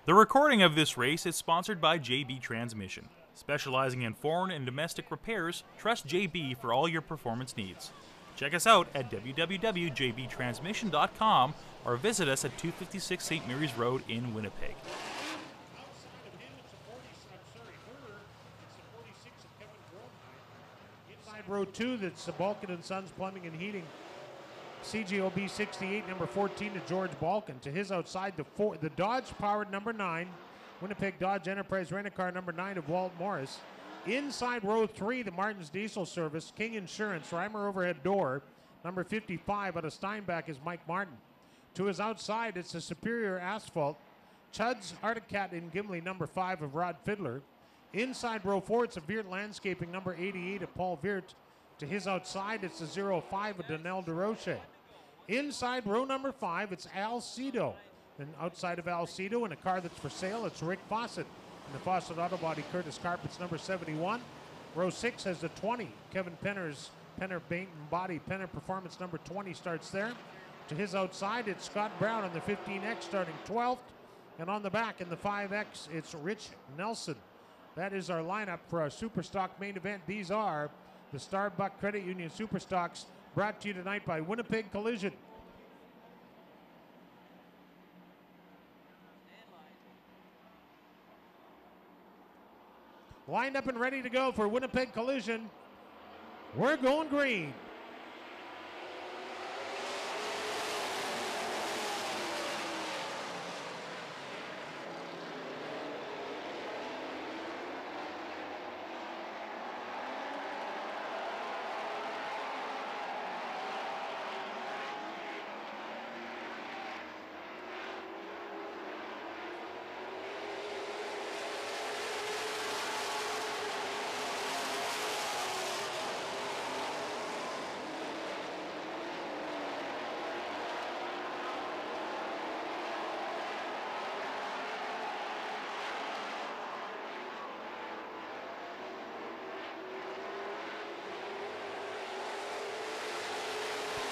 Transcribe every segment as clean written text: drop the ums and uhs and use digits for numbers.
The recording of this race is sponsored by JB Transmission. Specializing in foreign and domestic repairs, trust JB for all your performance needs. Check us out at www.jbtransmission.com or visit us at 256 St. Mary's Road in Winnipeg. Inside row 2, that's Balkan & Sons Plumbing and Heating. CGOB 68, number 14 to George Balkan. To his outside, the Dodge-powered number 9, Winnipeg Dodge Enterprise Rent-A-Car number 9 of Walt Morris. Inside row 3, the Martin's Diesel Service, King Insurance, Reimer Overhead Door, number 55 out of Steinbach is Mike Martin. To his outside, it's the Superior Asphalt, Chud's Arctic Cat in Gimli, number 5 of Rod Fiddler. Inside row 4, it's a Viert Landscaping, number 88 of Paul Viert. To his outside, it's the 05 of Donnell DeRoche. Inside row number 5, it's Alcedo. And outside of Alcedo, in a car that's for sale, it's Rick Fawcett. In the Fawcett Auto Body, Curtis Carpets, number 71. Row 6 has the 20. Kevin Penner's Penner Paint and Body. Penner Performance, number 20 starts there. To his outside, it's Scott Brown on the 15X starting 12th. And on the back in the 5X, it's Rich Nelson. That is our lineup for our Superstock main event. These are the Starbuck Credit Union Superstocks, brought to you tonight by Winnipeg Collision. Lined up and ready to go for Winnipeg Collision. We're going green.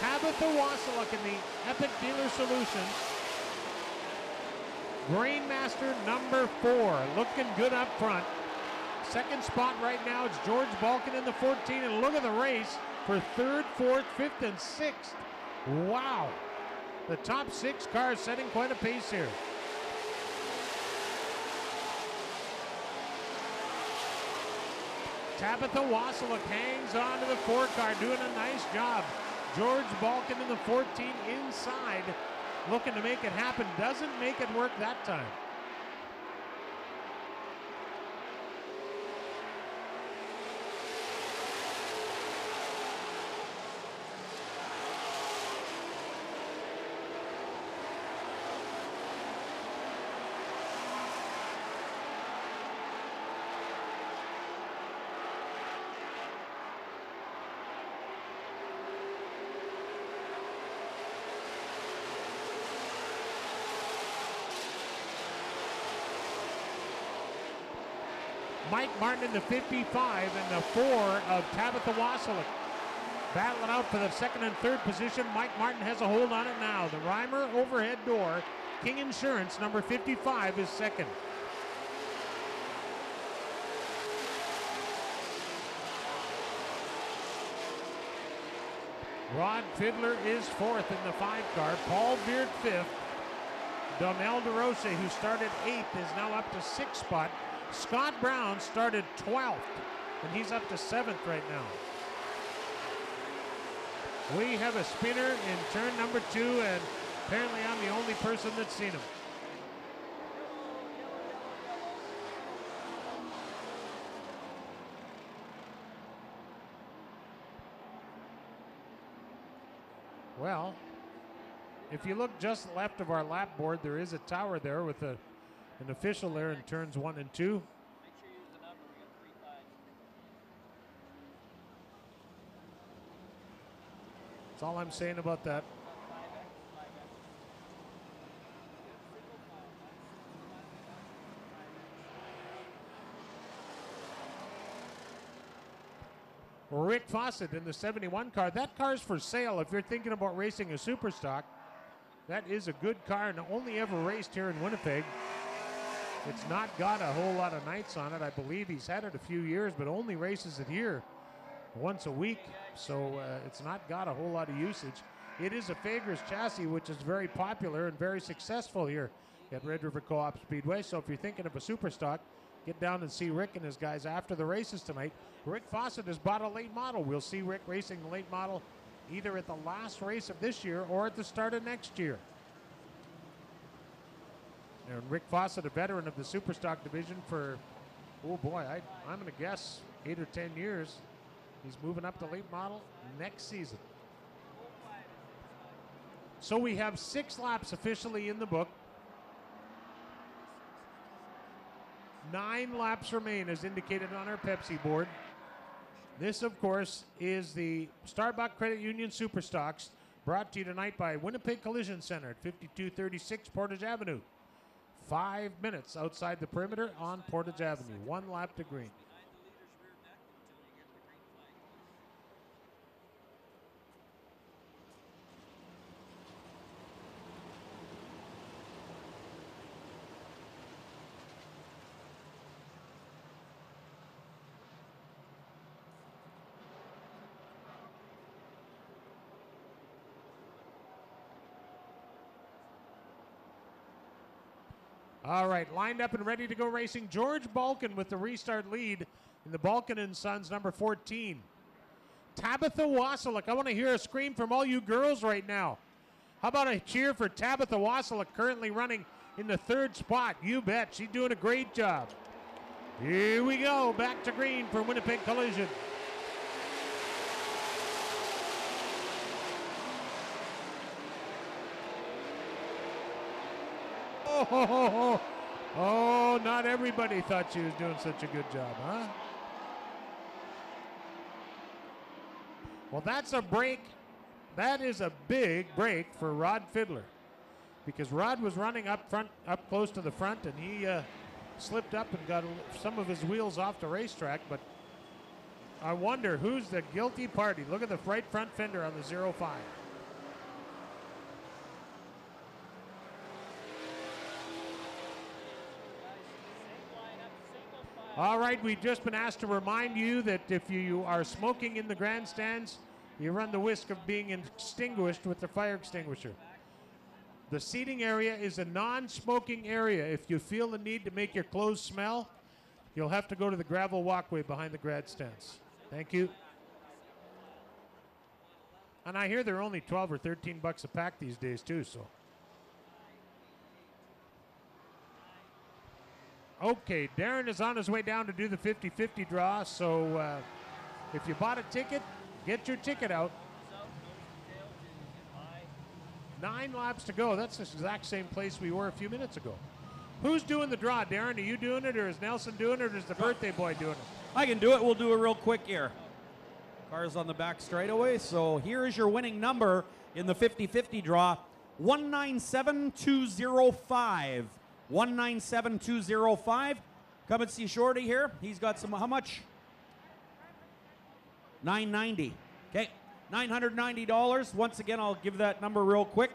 Tabitha Wasiluk in the Epic Dealer Solutions. Grainmaster number 4, looking good up front. Second spot right now, it's George Balkan in the 14, and look at the race for 3rd, 4th, 5th, and 6th. Wow. The top 6 cars setting quite a pace here. Tabitha Wasiluk hangs on to the 4 car, doing a nice job. George Balkan in the 14 inside, looking to make it happen. Doesn't make it work that time. Mike Martin in the 55 and the 4 of Tabitha Wasiluk. Battling out for the 2nd and 3rd position. Mike Martin has a hold on it now. The Reimer Overhead Door, King Insurance, number 55 is 2nd. Rod Fiddler is 4th in the 5 car. Paul Beard 5th. Donnell DeRoche, who started 8th, is now up to 6th spot. Scott Brown started 12th, and he's up to 7th right now. We have a spinner in turn number 2, and apparently I'm the only person that's seen him. Well, if you look just left of our lap board, there is a tower there with an official there in turns 1 and 2. That's all I'm saying about that. Rick Fawcett in the 71 car. That car's for sale if you're thinking about racing a Superstock. That is a good car and only ever raced here in Winnipeg. It's not got a whole lot of nights on it. I believe he's had it a few years, but only races it here once a week. So it's not got a whole lot of usage. It is a Fagers chassis, which is very popular and very successful here at Red River Co-op Speedway. So if you're thinking of a super stock, get down and see Rick and his guys after the races tonight. Rick Fawcett has bought a late model. We'll see Rick racing the late model either at the last race of this year or at the start of next year. And Rick Fawcett, a veteran of the Superstock division for, oh boy, I'm going to guess 8 or 10 years. He's moving up to late model next season. So we have 6 laps officially in the book. 9 laps remain as indicated on our Pepsi board. This, of course, is the Starbuck Credit Union Superstocks, brought to you tonight by Winnipeg Collision Center at 5236 Portage Avenue. 5 minutes outside the perimeter on Portage Avenue. 1 lap to green. All right, lined up and ready to go racing. George Balkin with the restart lead in the Balkin and Sons number 14. Tabitha Wasilek. I want to hear a scream from all you girls right now. How about a cheer for Tabitha Wasilek, currently running in the 3rd spot? You bet. She's doing a great job. Here we go. Back to green for Winnipeg Collision. Oh, not everybody thought she was doing such a good job, huh? Well, that's a break. That is a big break for Rod Fiddler, because Rod was running up front, up close to the front, and he slipped up and got some of his wheels off the racetrack. But I wonder who's the guilty party. Look at the right front fender on the 05. All right, we've just been asked to remind you that if you are smoking in the grandstands, you run the risk of being extinguished with the fire extinguisher. The seating area is a non-smoking area. If you feel the need to make your clothes smell, you'll have to go to the gravel walkway behind the grandstands. Thank you. And I hear they're only 12 or 13 bucks a pack these days too, so. Okay, Darren is on his way down to do the 50-50 draw, so if you bought a ticket, get your ticket out. 9 laps to go. That's the exact same place we were a few minutes ago. Who's doing the draw, Darren? Are you doing it, or is Nelson doing it, or is the birthday boy doing it? I can do it. We'll do it real quick here. Car's on the back straightaway, so here is your winning number in the 50-50 draw, 197205. 197205. Come and see Shorty here. He's got some, how much? $990. Okay, $990. Once again, I'll give that number real quick.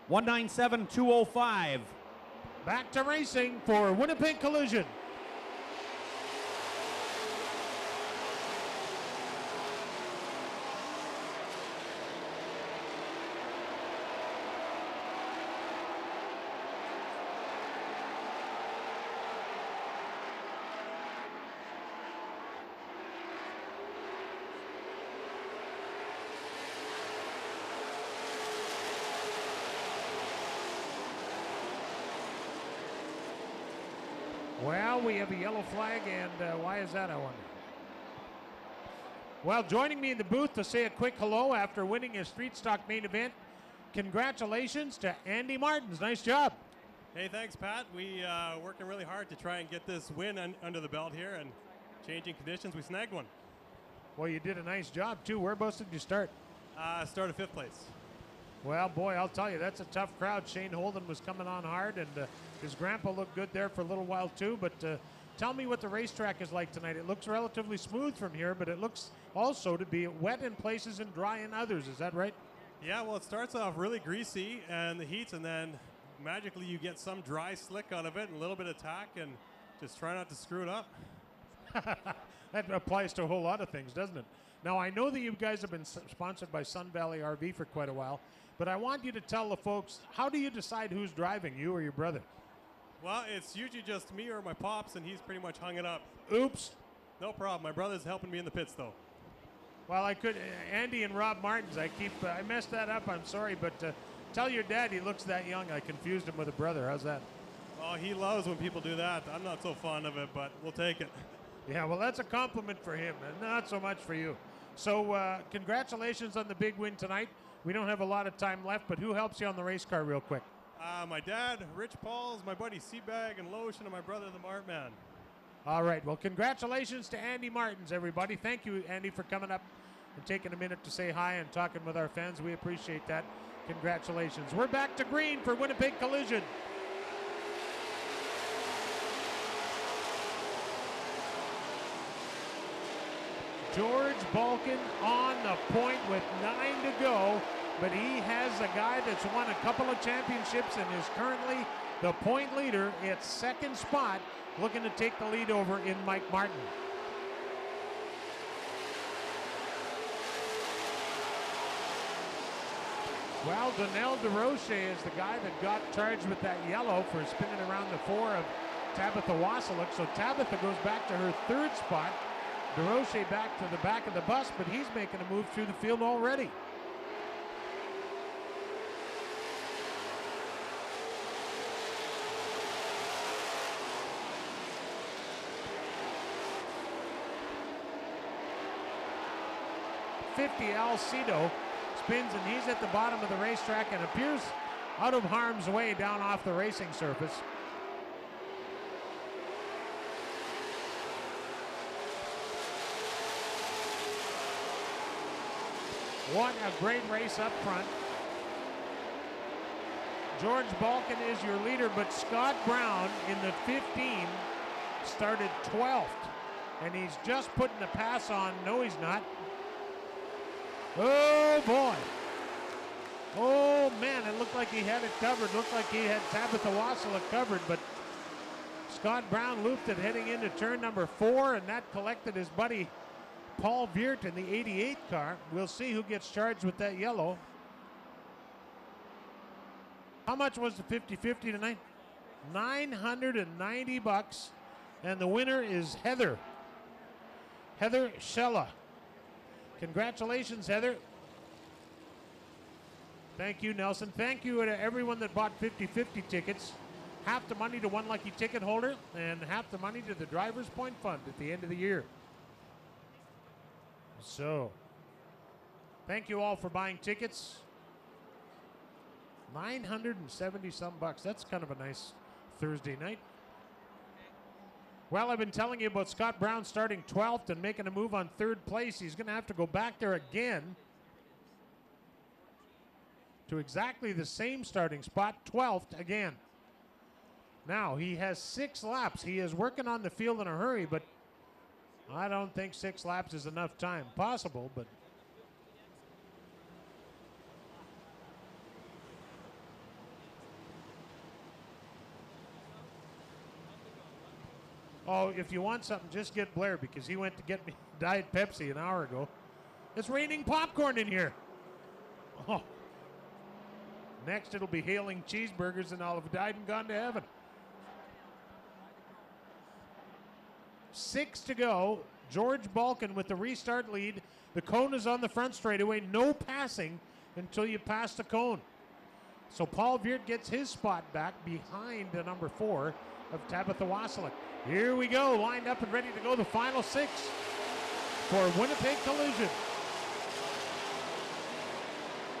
197205. Back to racing for Winnipeg Collision. Well, we have a yellow flag, and why is that, I wonder? Well, joining me in the booth to say a quick hello after winning a street stock main event, congratulations to Andy Martins. Nice job. Hey, thanks, Pat. We working really hard to try and get this win under the belt here, and changing conditions, we snagged one. Well, you did a nice job, too. Whereabouts did you start? Started 5th place. Well, boy, I'll tell you, that's a tough crowd. Shane Holden was coming on hard, and his grandpa looked good there for a little while, too. But tell me what the racetrack is like tonight. It looks relatively smooth from here, but it looks also to be wet in places and dry in others. Is that right? Yeah, well, it starts off really greasy and the heats, and then magically you get some dry slick out of it and a little bit of tack, and just try not to screw it up. That applies to a whole lot of things, doesn't it? Now, I know that you guys have been sponsored by Sun Valley RV for quite a while, but I want you to tell the folks, how do you decide who's driving, you or your brother? Well, it's usually just me or my pops, and he's pretty much hung it up. Oops. No problem. My brother's helping me in the pits, though. Well, I could, Andy and Rob Martins, I messed that up, I'm sorry, but tell your dad he looks that young. I confused him with a brother. How's that? Oh, he loves when people do that. I'm not so fond of it, but we'll take it. Yeah, well, that's a compliment for him, and not so much for you. So, congratulations on the big win tonight. We don't have a lot of time left, but who helps you on the race car real quick? My dad, Rich Pauls, my buddy Seabag and Lotion, and my brother, the Mart Man. All right, well, congratulations to Andy Martins, everybody. Thank you, Andy, for coming up and taking a minute to say hi and talking with our fans. We appreciate that. Congratulations. We're back to green for Winnipeg Collision. George Balkan on the point with 9 to go, but he has a guy that's won a couple of championships and is currently the point leader. It's second spot, looking to take the lead over in Mike Martin. Well, Donnell DeRoche is the guy that got charged with that yellow for spinning around the 4 of Tabitha Wasiluk. So Tabitha goes back to her third spot. DeRoche back to the back of the bus, but he's making a move through the field already. Alcido spins, and he's at the bottom of the racetrack and appears out of harm's way down off the racing surface. What a great race up front. George Balkan is your leader, but Scott Brown in the 15 started 12th, and he's just putting the pass on. No, he's not. Oh, boy. Oh, man, it looked like he had it covered. Looked like he had Tabitha Wasiluk covered, but Scott Brown looped it heading into turn number 4, and that collected his buddy Paul Viert in the 88 car. We'll see who gets charged with that yellow. How much was the 50-50 tonight? $990, and the winner is Heather Schella. Congratulations, Heather. Thank you, Nelson. Thank you to everyone that bought 50-50 tickets. Half the money to one lucky ticket holder and half the money to the Drivers Point Fund at the end of the year. So, thank you all for buying tickets. 970 some bucks. That's kind of a nice Thursday night. Well, I've been telling you about Scott Brown starting 12th and making a move on third place. He's going to have to go back there again to exactly the same starting spot, 12th again. Now, he has 6 laps. He is working on the field in a hurry, but I don't think 6 laps is enough time. Possible, but oh, if you want something, just get Blair, because he went to get me Diet Pepsi an hour ago. It's raining popcorn in here. Oh. Next, it'll be hailing cheeseburgers, and I'll have died and gone to heaven. 6 to go. George Balkan with the restart lead. The cone is on the front straightaway. No passing until you pass the cone. So Paul Viert gets his spot back behind the number 4 of Tabitha Wasiluk. Here we go, lined up and ready to go. The final 6 for Winnipeg Collision.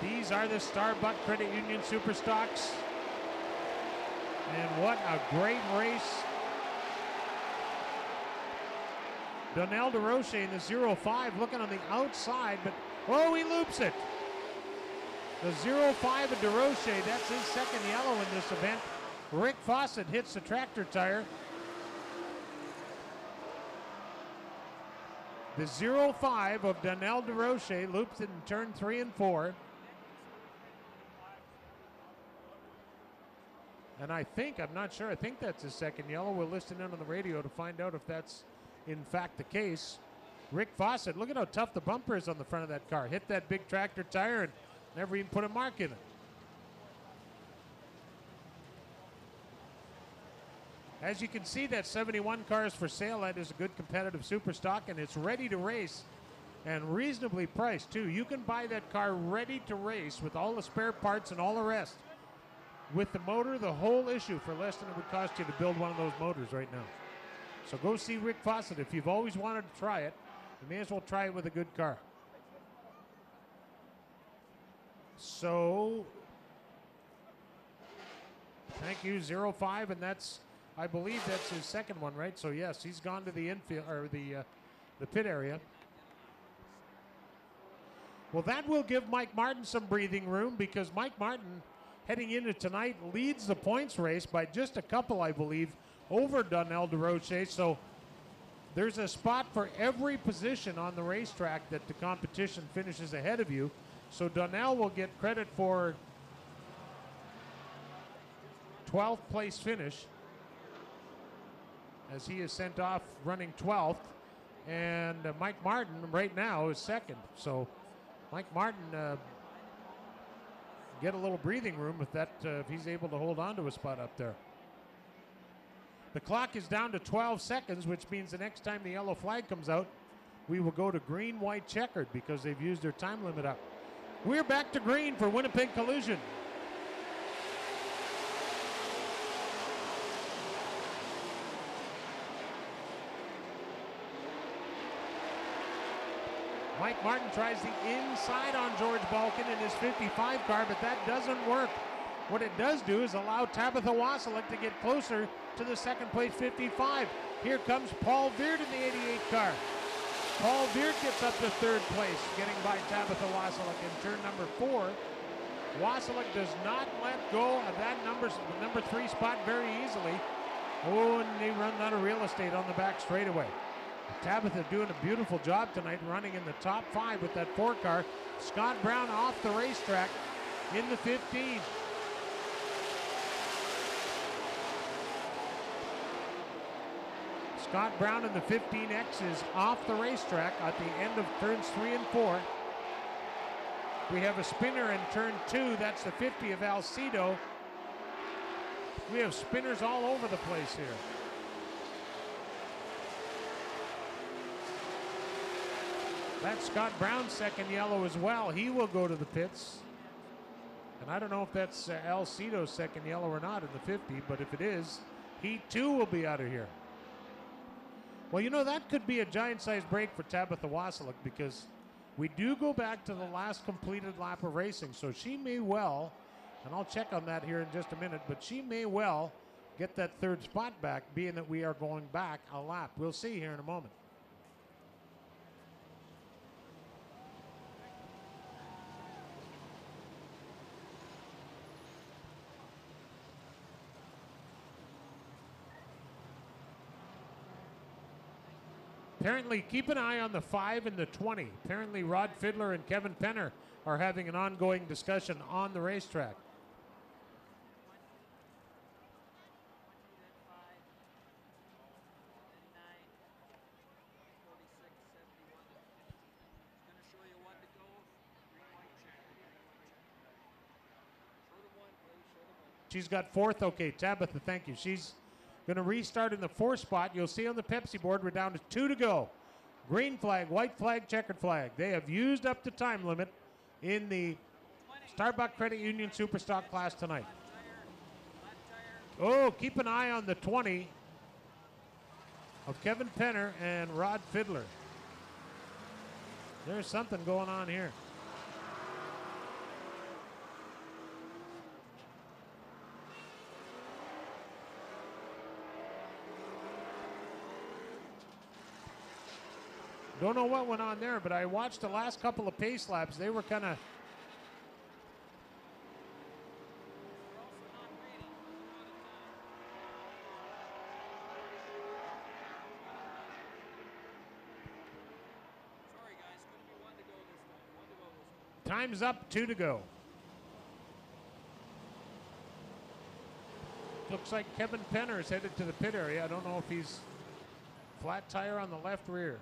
These are the Starbuck Credit Union Super Stocks. And what a great race. Donnell DeRoche in the 0-5 looking on the outside, but oh, he loops it. The 0-5 of DeRoche, that's his second yellow in this event. Rick Fawcett hits the tractor tire. The 0-5 of Donnell DeRoche loops it in turn 3 and 4. And I'm not sure, I think that's his second yellow. We'll listen in on the radio to find out if that's in fact the case. Rick Fawcett, look at how tough the bumper is on the front of that car. Hit that big tractor tire and never even put a mark in it. As you can see, that 71 car is for sale. That is a good competitive super stock, and it's ready to race and reasonably priced too. You can buy that car ready to race with all the spare parts and all the rest. With the motor, the whole issue, for less than it would cost you to build one of those motors right now. So go see Rick Fawcett. If you've always wanted to try it, you may as well try it with a good car. So, thank you, 05, and that's, I believe that's his second one, right? So yes, he's gone to the infield, or the pit area. Well, that will give Mike Martin some breathing room, because Mike Martin, heading into tonight, leads the points race by just a couple, I believe, over Donnell DeRoche. So there's a spot for every position on the racetrack that the competition finishes ahead of you. So Donnell will get credit for 12th place finish, as he is sent off running 12th. And Mike Martin right now is second. So Mike Martin get a little breathing room if he's able to hold on to a spot up there. The clock is down to 12 seconds, which means the next time the yellow flag comes out, we will go to green, white, checkered, because they've used their time limit up. We're back to green for Winnipeg Collision. Mike Martin tries the inside on George Balkan in his 55 car, but that doesn't work. What it does do is allow Tabitha Wasilek to get closer to the second place 55. Here comes Paul Veert in the 88 car. Paul Veert gets up to third place, getting by Tabitha Wasilek in turn number 4. Wasilek does not let go of that number 3 spot very easily. Oh, and they run out of real estate on the back straightaway. Tabitha doing a beautiful job tonight, running in the top 5 with that 4 car. Scott Brown off the racetrack in the 15. Scott Brown in the 15X is off the racetrack at the end of turns 3 and 4. We have a spinner in turn 2. That's the 50 of Alcedo. We have spinners all over the place here. That's Scott Brown's second yellow as well. He will go to the pits. And I don't know if that's Alcedo's second yellow or not in the 50, but if it is, he too will be out of here. Well, you know, that could be a giant-sized break for Tabitha Wasilek, because we do go back to the last completed lap of racing. So she may well, and I'll check on that here in just a minute, but she may well get that third spot back, being that we are going back a lap. We'll see here in a moment. Apparently, keep an eye on the 5 and the 20. Apparently, Rod Fiddler and Kevin Penner are having an ongoing discussion on the racetrack. She's got 4th. Okay, Tabitha, thank you. She's going to restart in the 4th spot. You'll see on the Pepsi board we're down to 2 to go. Green flag, white flag, checkered flag. They have used up the time limit in the Starbucks Credit Union Superstock class tonight. Oh, keep an eye on the 20 of Kevin Penner and Rod Fiddler. There's something going on here. Don't know what went on there, but I watched the last couple of pace laps. They were kind of... Time's up, 2 to go. Looks like Kevin Penner is headed to the pit area. I don't know if he's flat tire on the left rear.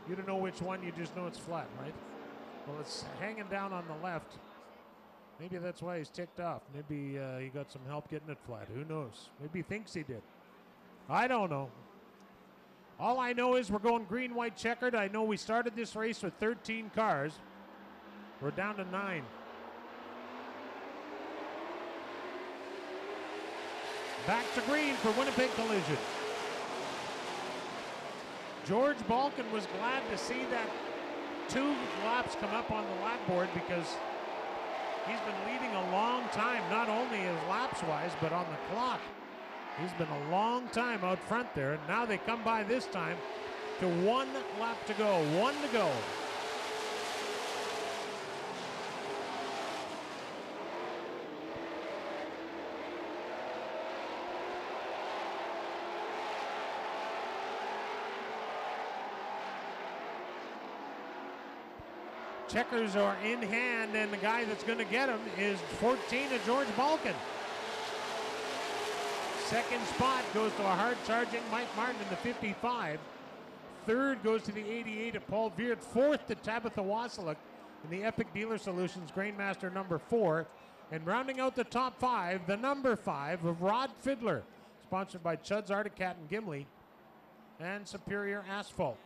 You don't know which one, you just know it's flat, right? Well, it's hanging down on the left. Maybe that's why he's ticked off. Maybe he got some help getting it flat. Who knows? Maybe he thinks he did. I don't know. All I know is we're going green, white, checkered. I know we started this race with 13 cars. We're down to 9. Back to green for Winnipeg Collision. George Balkan was glad to see that 2 laps come up on the lap board because he's been leading a long time, not only as laps-wise, but on the clock. He's been a long time out front there, and now they come by this time to 1 lap to go. 1 to go. Checkers are in hand, and the guy that's going to get him is 14 of George Balkan. Second spot goes to a hard-charging Mike Martin in the 55. Third goes to the 88 of Paul Veert. Fourth to Tabitha Wasiluk in the Epic Dealer Solutions Grainmaster number 4. And rounding out the top 5, the number 5 of Rod Fiddler, sponsored by Chud's Articat and Gimli and Superior Asphalt.